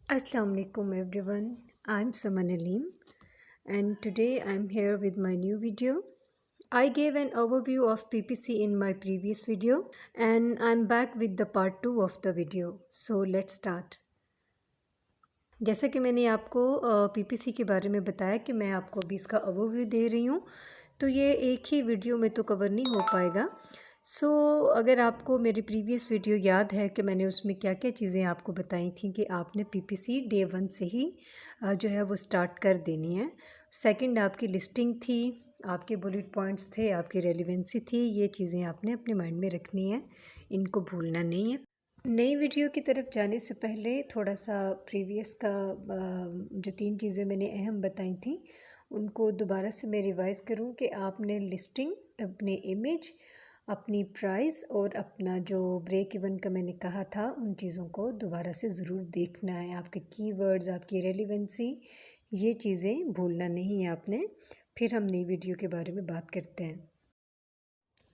Assalamu alaikum everyone. I'm Saman Aleem and today I'm here with my new video. I gave an overview of PPC in my previous video and I'm back with the part 2 of the video. So let's start. जैसा कि मैंने आपको PPC के बारे में बताया कि मैं आपको अभी इसका ओवरव्यू दे रही हूँ, तो ये एक ही वीडियो में तो कवर नहीं हो पाएगा। अगर आपको मेरी प्रीवियस वीडियो याद है कि मैंने उसमें क्या क्या चीज़ें आपको बताई थी कि आपने पीपीसी डे 1 से ही जो है वो स्टार्ट कर देनी है। सेकंड आपकी लिस्टिंग थी, आपके बुलेट पॉइंट्स थे, आपकी रेलिवेंसी थी, ये चीज़ें आपने अपने माइंड में रखनी है, इनको भूलना नहीं है। नई वीडियो की तरफ जाने से पहले थोड़ा सा प्रीवियस का जो 3 चीज़ें मैंने अहम बताई थी उनको दोबारा से मैं रिवाइज़ करूं कि आपने लिस्टिंग, अपने इमेज, अपनी प्राइस और अपना जो ब्रेक इवन का मैंने कहा था उन चीज़ों को दोबारा से ज़रूर देखना है। आपके कीवर्ड्स, आपकी रेलिवेंसी, ये चीज़ें भूलना नहीं है आपने। फिर हम नई वीडियो के बारे में बात करते हैं।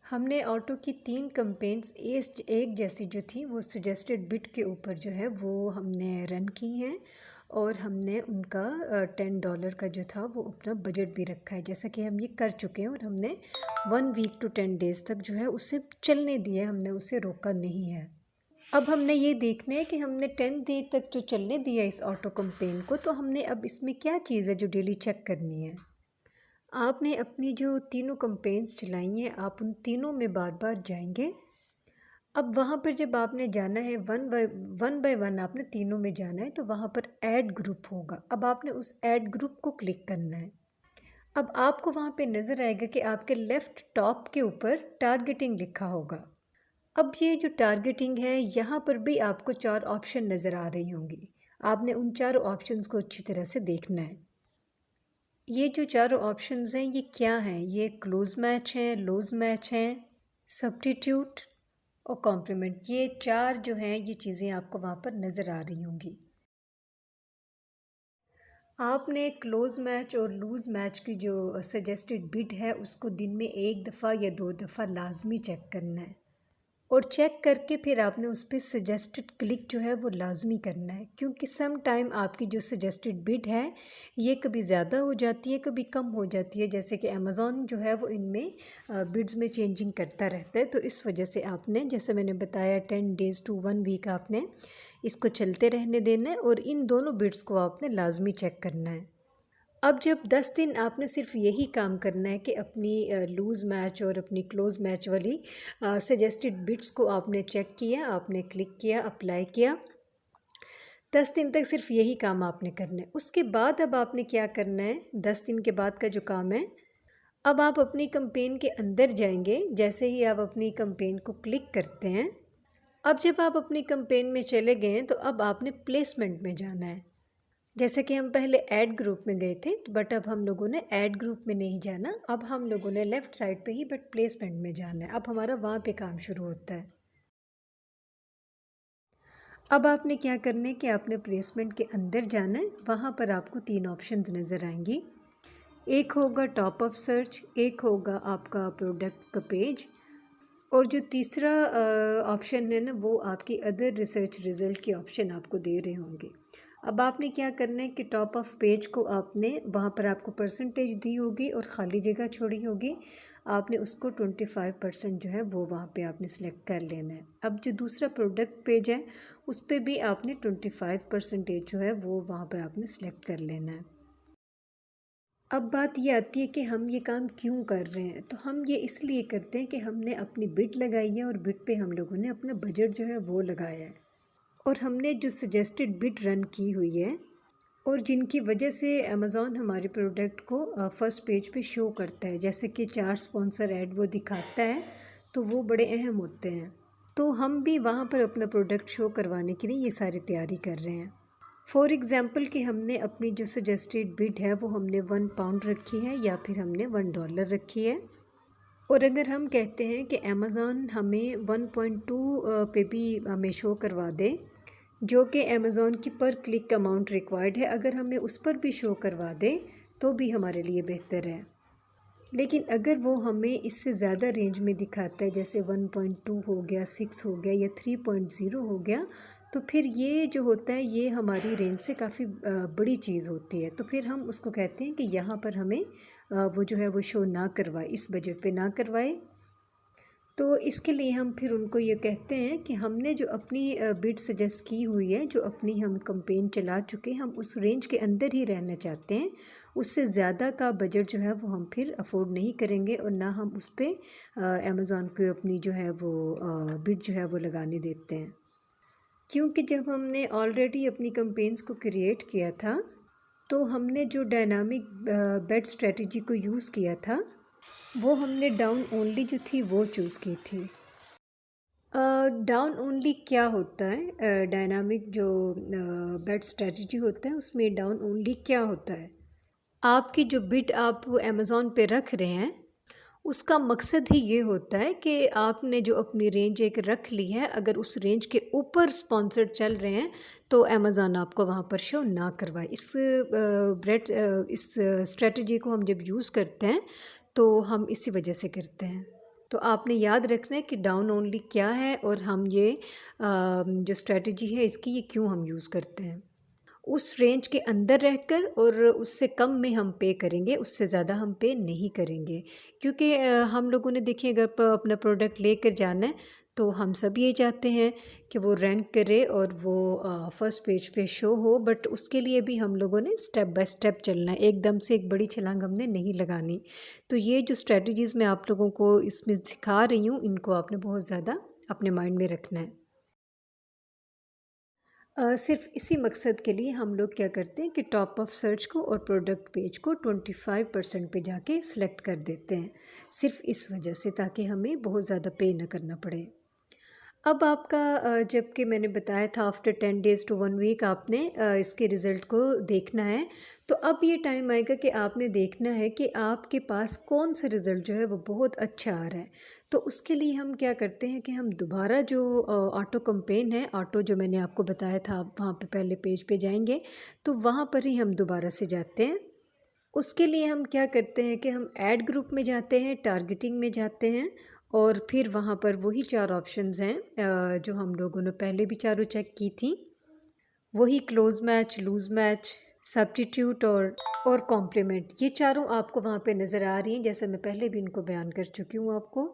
हमने ऑटो की 3 कंपेन्स एक जैसी जो थी वो सजेस्टेड बिड के ऊपर जो है वो हमने रन की हैं और हमने उनका $10 का जो था वो अपना बजट भी रखा है। जैसा कि हम ये कर चुके हैं और हमने 1 वीक टू 10 डेज़ तक जो है उसे चलने दिया, हमने उसे रोका नहीं है। अब हमने ये देखना है कि हमने 10 डे तक जो चलने दिया इस ऑटो कंपेन को, तो हमने अब इसमें क्या चीज़ है जो डेली चेक करनी है। आपने अपनी जो तीनों कंपेन्स चलाई हैं, आप उन तीनों में बार बार जाएंगे। अब वहाँ पर जब आपने जाना है वन बाय वन आपने तीनों में जाना है, तो वहाँ पर ऐड ग्रुप होगा। अब आपने उस ऐड ग्रुप को क्लिक करना है। अब आपको वहाँ पे नज़र आएगा कि आपके लेफ़्ट टॉप के ऊपर टारगेटिंग लिखा होगा। अब ये जो टारगेटिंग है, यहाँ पर भी आपको 4 ऑप्शन नज़र आ रही होंगी। आपने उन 4 ऑप्शंस को अच्छी तरह से देखना है। ये जो चारों ऑप्शंस हैं ये क्या हैं? ये क्लोज मैच हैं, लूज मैच हैं, सब्स्टिट्यूट और कॉम्प्लीमेंट। ये 4 जो हैं ये चीज़ें आपको वहाँ पर नज़र आ रही होंगी। आपने क्लोज मैच और लूज मैच की जो सजेस्टेड बिड है उसको दिन में 1 दफ़ा या 2 दफ़ा लाजमी चेक करना है और चेक करके फिर आपने उस पर सजेस्टेड क्लिक जो है वो लाजमी करना है, क्योंकि सम टाइम आपकी जो सजेस्टेड बिड है ये कभी ज़्यादा हो जाती है, कभी कम हो जाती है। जैसे कि अमेज़ॉन जो है वो इनमें बिड्स में चेंजिंग करता रहता है, तो इस वजह से आपने, जैसे मैंने बताया, 10 डेज़ टू 1 वीक आपने इसको चलते रहने देना है और इन दोनों बिड्स को आपने लाजमी चेक करना है। अब जब 10 दिन आपने सिर्फ यही काम करना है कि अपनी लूज़ मैच और अपनी क्लोज़ मैच वाली सजेस्टेड बिट्स को आपने चेक किया, आपने क्लिक किया, अप्लाई किया। 10 दिन तक सिर्फ यही काम आपने करना है। उसके बाद अब आपने क्या करना है, 10 दिन के बाद का जो काम है, अब आप अपनी कंपेन के अंदर जाएंगे। जैसे ही आप अपनी कंपेन को क्लिक करते हैं, अब जब आप अपनी कंपेन में चले गए हैं तो अब आपने प्लेसमेंट में जाना है। जैसे कि हम पहले ऐड ग्रुप में गए थे, बट अब हम लोगों ने ऐड ग्रुप में नहीं जाना। अब हम लोगों ने लेफ़्ट साइड पे ही बट प्लेसमेंट में जाना है। अब हमारा वहाँ पे काम शुरू होता है। अब आपने क्या करना है कि आपने प्लेसमेंट के अंदर जाना है। वहाँ पर आपको 3 ऑप्शंस नज़र आएंगी। एक होगा टॉप ऑफ सर्च, एक होगा आपका प्रोडक्ट का पेज, और जो तीसरा ऑप्शन है ना वो आपकी अदर रिसर्च रिज़ल्ट की ऑप्शन आपको दे रहे होंगे। अब आपने क्या करना है कि टॉप ऑफ पेज को आपने, वहाँ पर आपको परसेंटेज दी होगी और ख़ाली जगह छोड़ी होगी, आपने उसको 25% जो है वो वहाँ पे आपने सेलेक्ट कर लेना है। अब जो दूसरा प्रोडक्ट पेज है उस पर भी आपने 25% जो है वो वहाँ पर आपने सेलेक्ट कर लेना है। अब बात ये आती है कि हम ये काम क्यों कर रहे हैं। तो हम ये इसलिए करते हैं कि हमने अपनी बिड लगाई है और बिड पे हम लोगों ने अपना बजट जो है वो लगाया है, और हमने जो सजेस्टेड बिड रन की हुई है और जिनकी वजह से अमेज़ॉन हमारे प्रोडक्ट को फर्स्ट पेज पे शो करता है। जैसे कि 4 स्पॉन्सर ऐड वो दिखाता है, तो वो बड़े अहम होते हैं। तो हम भी वहाँ पर अपना प्रोडक्ट शो करवाने के लिए ये सारी तैयारी कर रहे हैं। फॉर एग्ज़ाम्पल कि हमने अपनी जो सजेस्टेड बिड है वो हमने £1 रखी है या फिर हमने $1 रखी है। और अगर हम कहते हैं कि अमेज़ॉन हमें 1.2 पे भी हमें शो करवा दे, जो कि अमेज़ॉन की पर क्लिक अमाउंट रिक्वायर्ड है, अगर हमें उस पर भी शो करवा दे तो भी हमारे लिए बेहतर है। लेकिन अगर वो हमें इससे ज़्यादा रेंज में दिखाता है, जैसे 1.2 हो गया, 6 हो गया या 3.0 हो गया, तो फिर ये जो होता है ये हमारी रेंज से काफ़ी बड़ी चीज़ होती है। तो फिर हम उसको कहते हैं कि यहाँ पर हमें वो जो है वो शो ना करवाए, इस बजट पे ना करवाए। तो इसके लिए हम फिर उनको ये कहते हैं कि हमने जो अपनी बिड सजेस्ट की हुई है, जो अपनी हम कैंपेन चला चुके हैं, हम उस रेंज के अंदर ही रहना चाहते हैं। उससे ज़्यादा का बजट जो है वो हम फिर अफोर्ड नहीं करेंगे और ना हम उस पर अमेज़ॉन को अपनी जो है वो बिड जो है वो लगाने देते हैं। क्योंकि जब हमने ऑलरेडी अपनी कैंपेन्स को क्रिएट किया था, तो हमने जो डायनामिक बेड स्ट्रेटजी को यूज़ किया था, वो हमने डाउन ओनली जो थी वो चूज़ की थी। डाउन ओनली क्या होता है? डायनामिक जो बेड स्ट्रेटजी होता है उसमें डाउन ओनली क्या होता है? आपकी जो बिड आप अमेज़ॉन पे रख रहे हैं, उसका मकसद ही ये होता है कि आपने जो अपनी रेंज एक रख ली है, अगर उस रेंज के ऊपर स्पॉन्सर्ड चल रहे हैं तो अमेज़ॉन आपको वहाँ पर शो ना करवाए। इस स्ट्रेटजी को हम जब यूज़ करते हैं तो हम इसी वजह से करते हैं। तो आपने याद रखना है कि डाउन ओनली क्या है और हम ये जो स्ट्रेटजी है इसकी ये क्यों हम यूज़ करते हैं। उस रेंज के अंदर रहकर और उससे कम में हम पे करेंगे, उससे ज़्यादा हम पे नहीं करेंगे। क्योंकि हम लोगों ने देखिए अगर अपना प्रोडक्ट लेकर जाना है तो हम सब ये चाहते हैं कि वो रैंक करे और वो फर्स्ट पेज पे शो हो, बट उसके लिए भी हम लोगों ने स्टेप बाय स्टेप चलना है, एकदम से एक बड़ी छलांग हमने नहीं लगानी। तो ये जो स्ट्रेटजीज़ मैं आप लोगों को इसमें सिखा रही हूँ, इनको आपने बहुत ज़्यादा अपने माइंड में रखना है। सिर्फ इसी मकसद के लिए हम लोग क्या करते हैं कि टॉप ऑफ सर्च को और प्रोडक्ट पेज को 25% पे जाके सिलेक्ट कर देते हैं, सिर्फ इस वजह से, ताकि हमें बहुत ज़्यादा पे ना करना पड़े। अब आपका जबकि मैंने बताया था आफ्टर 10 डेज़ टू 1 वीक आपने इसके रिज़ल्ट को देखना है। तो अब ये टाइम आएगा कि आपने देखना है कि आपके पास कौन सा रिज़ल्ट जो है वो बहुत अच्छा आ रहा है। तो उसके लिए हम क्या करते हैं कि हम दोबारा जो ऑटो कैंपेन है, ऑटो जो मैंने आपको बताया था, आप वहाँ पे पहले पेज पे जाएंगे तो वहाँ पर ही हम दोबारा से जाते हैं। उसके लिए हम क्या करते हैं कि हम ऐड ग्रुप में जाते हैं, टारगेटिंग में जाते हैं और फिर वहाँ पर वही 4 ऑप्शंस हैं जो हम लोगों ने पहले भी चारों चेक की थी। वही close match, loose match, substitute और कॉम्प्लीमेंट, ये चारों आपको वहाँ पे नज़र आ रही हैं, जैसे मैं पहले भी इनको बयान कर चुकी हूँ आपको।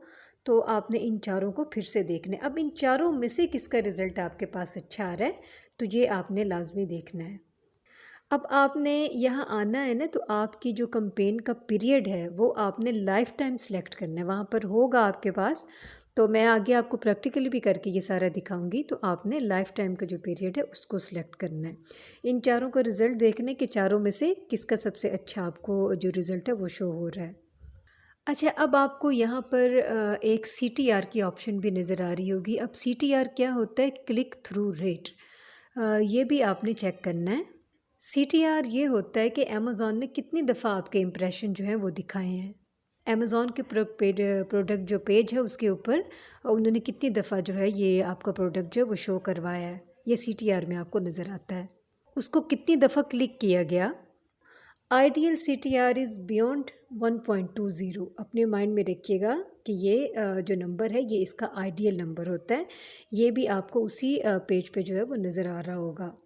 तो आपने इन चारों को फिर से देखना है। अब इन चारों में से किसका रिज़ल्ट आपके पास अच्छा आ रहा है, तो ये आपने लाजमी देखना है। अब आपने यहाँ आना है ना, तो आपकी जो कैंपेन का पीरियड है वो आपने लाइफ टाइम सेलेक्ट करना है, वहाँ पर होगा आपके पास। तो मैं आगे आपको प्रैक्टिकली भी करके ये सारा दिखाऊंगी। तो आपने लाइफ टाइम का जो पीरियड है उसको सिलेक्ट करना है। इन चारों का रिज़ल्ट देखने के चारों में से किसका सबसे अच्छा आपको जो रिज़ल्ट है वो शो हो रहा है। अच्छा, अब आपको यहाँ पर एक CTR की ऑप्शन भी नज़र आ रही होगी। अब CTR क्या होता है? Click through rate. ये भी आपने चेक करना है। CTR ये होता है कि अमेज़ॉन ने कितनी दफ़ा आपके इम्प्रेशन जो हैं वो दिखाए हैं। अमेज़ॉन के प्रोडक्ट जो पेज है उसके ऊपर उन्होंने कितनी दफ़ा जो है ये आपका प्रोडक्ट जो है वो शो करवाया है, ये CTR में आपको नज़र आता है। उसको कितनी दफ़ा क्लिक किया गया। Ideal CTR is beyond 1.20। अपने माइंड में रखिएगा कि ये जो नंबर है ये इसका आइडियल नंबर होता है। ये भी आपको उसी पेज पे जो है वो नज़र आ रहा होगा।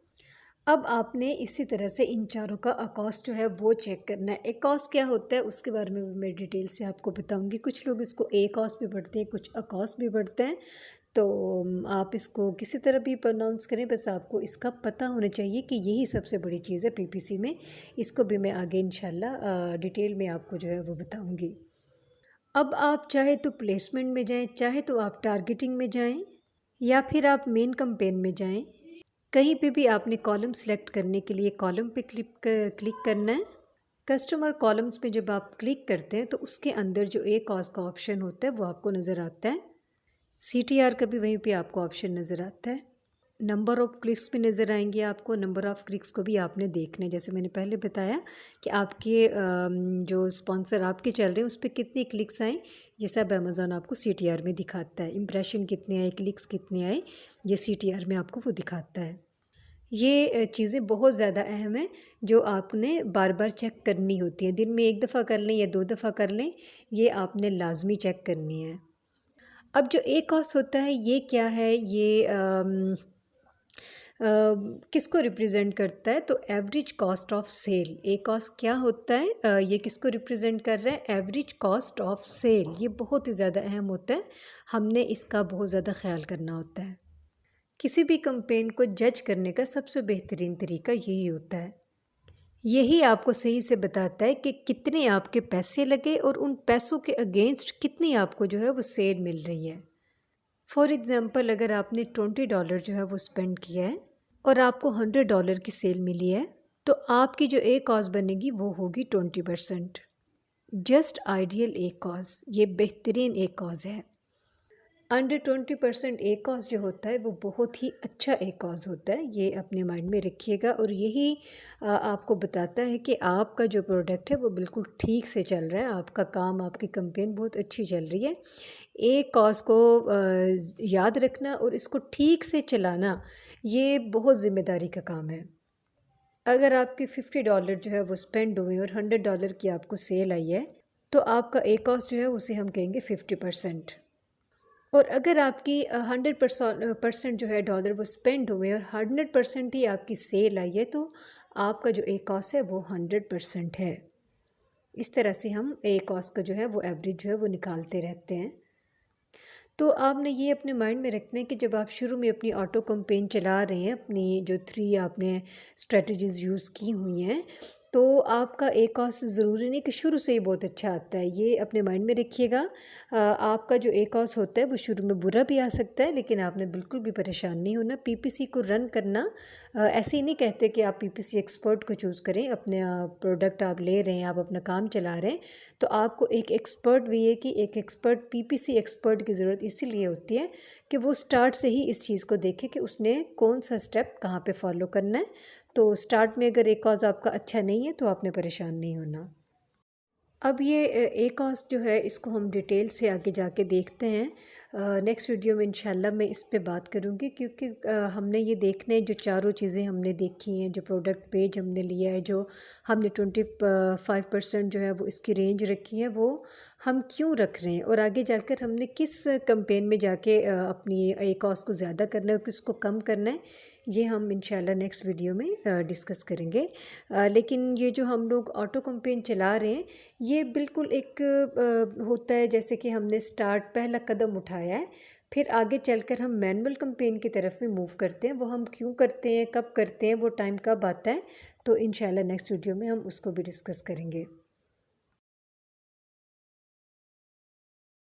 अब आपने इसी तरह से इन चारों का अकॉस्ट जो है वो चेक करना है। अकॉस्ट क्या होता है उसके बारे में भी मैं डिटेल से आपको बताऊंगी। कुछ लोग इसको अकॉस्ट भी पढ़ते हैं, कुछ अकॉस्ट भी पढ़ते हैं। तो आप इसको किसी तरह भी प्रोनाउंस करें, बस आपको इसका पता होना चाहिए कि यही सबसे बड़ी चीज़ है PPC में। इसको भी मैं आगे इंशाल्लाह डिटेल में आपको जो है वो बताऊँगी। अब आप चाहे तो प्लेसमेंट में जाएं, चाहे तो आप टारगेटिंग में जाएं, या फिर आप मेन कैंपेन में जाएं। कहीं पे भी आपने कॉलम सेलेक्ट करने के लिए कॉलम पे क्लिक करना है। कस्टमर कॉलम्स पे जब आप क्लिक करते हैं तो उसके अंदर जो कॉज का ऑप्शन होता है वो आपको नज़र आता है। CTR का भी वहीं पे आपको ऑप्शन नज़र आता है। नंबर ऑफ़ क्लिक्स भी नज़र आएंगे आपको। नंबर ऑफ़ क्लिक्स को भी आपने देखना है, जैसे मैंने पहले बताया कि आपके जो स्पॉन्सर आपके चल रहे हैं उस पर कितने क्लिक्स आए, ये सब अमेज़ॉन आपको CTR में दिखाता है। इम्प्रेशन कितने आए, क्लिक्स कितने आए, ये CTR में आपको वो दिखाता है। ये चीज़ें बहुत ज़्यादा अहम हैं जो आपने बार बार चेक करनी होती हैं। दिन में 1 दफ़ा कर लें या 2 दफ़ा कर लें, ये आपने लाजमी चेक करनी है। अब जो ए कॉस्ट होता है ये क्या है, ये किसको रिप्रेजेंट करता है? तो average cost of sale. A cost क्या होता है? ये किसको रिप्रेजेंट कर रहा है? Average cost of sale. ये बहुत ही ज़्यादा अहम होता है, हमने इसका बहुत ज़्यादा ख्याल करना होता है। किसी भी कंपेन को जज करने का सबसे बेहतरीन तरीका यही होता है। यही आपको सही से बताता है कि कितने आपके पैसे लगे और उन पैसों के अगेंस्ट कितनी आपको जो है वो सेल मिल रही है। फॉर एग्ज़ाम्पल, अगर आपने $20 जो है वो स्पेंड किया है और आपको $100 की सेल मिली है, तो आपकी जो ए कॉस्ट बनेगी वो होगी 20%। जस्ट आइडियल ए कॉस्ट, ये बेहतरीन ए कॉस्ट है। अंडर 20% ए कॉस्ट जो होता है वो बहुत ही अच्छा ए कॉस्ट होता है, ये अपने माइंड में रखिएगा। और यही आपको बताता है कि आपका जो प्रोडक्ट है वो बिल्कुल ठीक से चल रहा है, आपका काम, आपकी कंपेन बहुत अच्छी चल रही है। ए कॉस्ट को याद रखना और इसको ठीक से चलाना, ये बहुत ज़िम्मेदारी का काम है। अगर आपके $50 जो है वो स्पेंड हुए और $100 की आपको सेल आई है, तो आपका ए कॉस्ट जो है उसे हम कहेंगे 50%। और अगर आपकी 100% जो है डॉलर वो स्पेंड हुए और 100% ही आपकी सेल आई है, तो आपका जो ए कॉस्ट है वो 100% है। इस तरह से हम ए कॉस्ट का जो है वो एवरेज जो है वो निकालते रहते हैं। तो आपने ये अपने माइंड में रखना है कि जब आप शुरू में अपनी ऑटो कैंपेन चला रहे हैं, अपनी जो 3 आपने स्ट्रेटजीज़ यूज़ की हुई हैं, तो आपका ए कॉस्ट ज़रूरी नहीं कि शुरू से ही बहुत अच्छा आता है, ये अपने माइंड में रखिएगा। आपका जो ए कॉस्ट होता है वो शुरू में बुरा भी आ सकता है, लेकिन आपने बिल्कुल भी परेशान नहीं होना। पीपीसी को रन करना, ऐसे ही नहीं कहते कि आप पीपीसी एक्सपर्ट को चूज़ करें। अपने प्रोडक्ट आप ले रहे हैं, आप अपना काम चला रहे हैं, तो आपको एक एक्सपर्ट भी है कि एक एक्सपर्ट, पीपीसी एक्सपर्ट की ज़रूरत इसीलिए होती है कि वो स्टार्ट से ही इस चीज़ को देखे कि उसने कौन सा स्टेप कहाँ पे फॉलो करना है। तो स्टार्ट में अगर एक कॉज़ आपका अच्छा नहीं है तो आपने परेशान नहीं होना। अब ये ए कॉस्ट जो है इसको हम डिटेल से आगे जाके देखते हैं। नेक्स्ट वीडियो में इंशाल्लाह मैं इस पे बात करूँगी, क्योंकि हमने ये देखना है, जो चारों चीज़ें हमने देखी हैं, जो प्रोडक्ट पेज हमने लिया है, जो हमने 25% जो है वो इसकी रेंज रखी है, वो हम क्यों रख रहे हैं और आगे जाकर हमने किस कैंपेन में जाके अपनी ए कॉस्ट को ज़्यादा करना है और किसको कम करना है, ये हम इंशाल्लाह नेक्स्ट वीडियो में डिस्कस करेंगे। लेकिन ये जो हम लोग ऑटो कैंपेन चला रहे हैं, ये बिल्कुल एक होता है जैसे कि हमने स्टार्ट पहला कदम उठाया है, फिर आगे चलकर हम मैनुअल कैंपेन की तरफ में मूव करते हैं। वो हम क्यों करते हैं, कब करते हैं, वो टाइम कब आता है, तो इंशाल्लाह नेक्स्ट वीडियो में हम उसको भी डिस्कस करेंगे।